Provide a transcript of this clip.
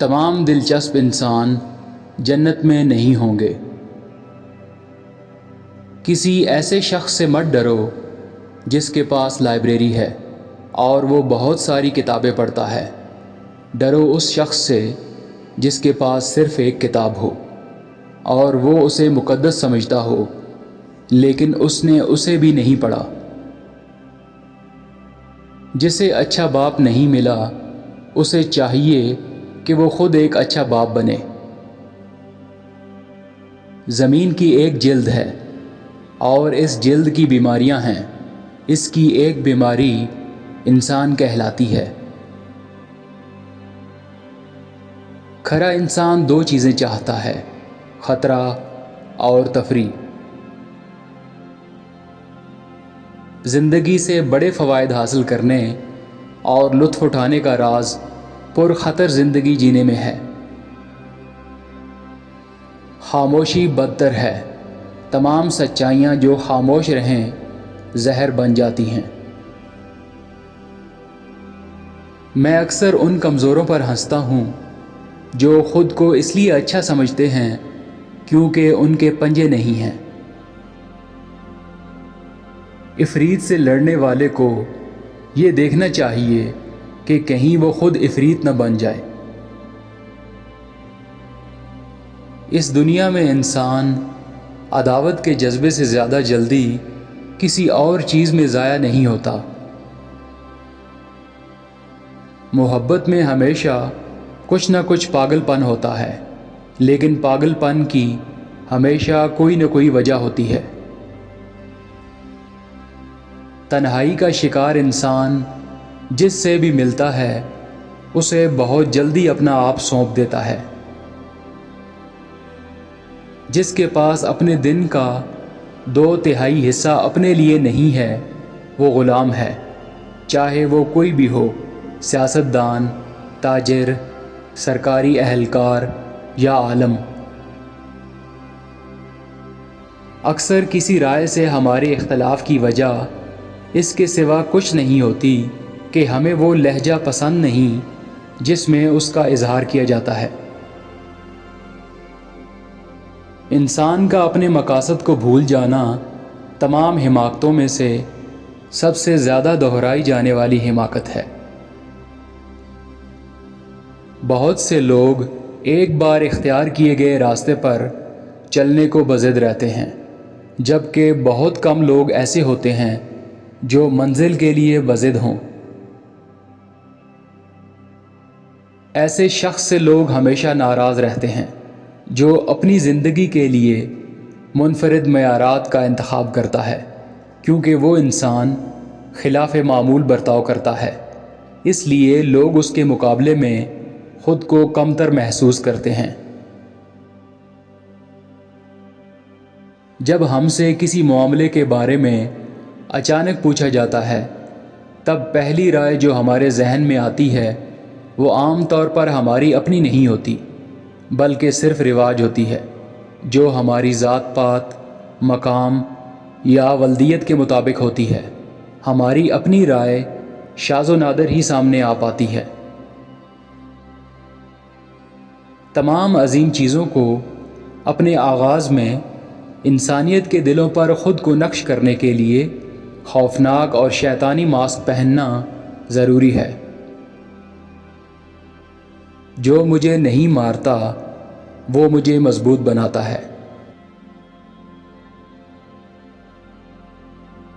تمام دلچسپ انسان جنت میں نہیں ہوں گے۔ کسی ایسے شخص سے مت ڈرو جس کے پاس لائبریری ہے اور وہ بہت ساری کتابیں پڑھتا ہے۔ ڈرو اس شخص سے جس کے پاس صرف ایک کتاب ہو اور وہ اسے مقدس سمجھتا ہو، لیکن اس نے اسے بھی نہیں پڑھا۔ جسے اچھا باپ نہیں ملا، اسے چاہیے کہ وہ خود ایک اچھا باپ بنے۔ زمین کی ایک جلد ہے اور اس جلد کی بیماریاں ہیں۔ اس کی ایک بیماری انسان کہلاتی ہے۔ کھرا انسان دو چیزیں چاہتا ہے، خطرہ اور تفریح۔ زندگی سے بڑے فوائد حاصل کرنے اور لطف اٹھانے کا راز پرخطر زندگی جینے میں ہے۔ خاموشی بدتر ہے۔ تمام سچائیاں جو خاموش رہیں زہر بن جاتی ہیں۔ میں اکثر ان کمزوروں پر ہنستا ہوں جو خود کو اس لیے اچھا سمجھتے ہیں کیونکہ ان کے پنجے نہیں ہیں۔ عفریت سے لڑنے والے کو یہ دیکھنا چاہیے کہ کہیں وہ خود عفریت نہ بن جائے۔ اس دنیا میں انسان عداوت کے جذبے سے زیادہ جلدی کسی اور چیز میں ضائع نہیں ہوتا۔ محبت میں ہمیشہ کچھ نہ کچھ پاگل پن ہوتا ہے، لیکن پاگل پن کی ہمیشہ کوئی نہ کوئی وجہ ہوتی ہے۔ تنہائی کا شکار انسان جس سے بھی ملتا ہے اسے بہت جلدی اپنا آپ سونپ دیتا ہے۔ جس کے پاس اپنے دن کا 2/3 حصہ اپنے لیے نہیں ہے وہ غلام ہے، چاہے وہ کوئی بھی ہو، سیاستدان، تاجر، سرکاری اہلکار یا عالم۔ اکثر کسی رائے سے ہمارے اختلاف کی وجہ اس کے سوا کچھ نہیں ہوتی کہ ہمیں وہ لہجہ پسند نہیں جس میں اس کا اظہار کیا جاتا ہے۔ انسان کا اپنے مقاصد کو بھول جانا تمام حماقتوں میں سے سب سے زیادہ دہرائی جانے والی حماقت ہے۔ بہت سے لوگ ایک بار اختیار کیے گئے راستے پر چلنے کو بضد رہتے ہیں، جبکہ بہت کم لوگ ایسے ہوتے ہیں جو منزل کے لیے بضد ہوں۔ ایسے شخص سے لوگ ہمیشہ ناراض رہتے ہیں جو اپنی زندگی کے لیے منفرد معیارات کا انتخاب کرتا ہے، کیونکہ وہ انسان خلاف معمول برتاؤ کرتا ہے، اس لیے لوگ اس کے مقابلے میں خود کو کمتر محسوس کرتے ہیں۔ جب ہم سے کسی معاملے کے بارے میں اچانک پوچھا جاتا ہے، تب پہلی رائے جو ہمارے ذہن میں آتی ہے وہ عام طور پر ہماری اپنی نہیں ہوتی، بلکہ صرف رواج ہوتی ہے جو ہماری ذات پات، مقام یا ولدیت کے مطابق ہوتی ہے۔ ہماری اپنی رائے شاذ و نادر ہی سامنے آ پاتی ہے۔ تمام عظیم چیزوں کو اپنے آغاز میں انسانیت کے دلوں پر خود کو نقش کرنے کے لیے خوفناک اور شیطانی ماسک پہننا ضروری ہے۔ جو مجھے نہیں مارتا وہ مجھے مضبوط بناتا ہے۔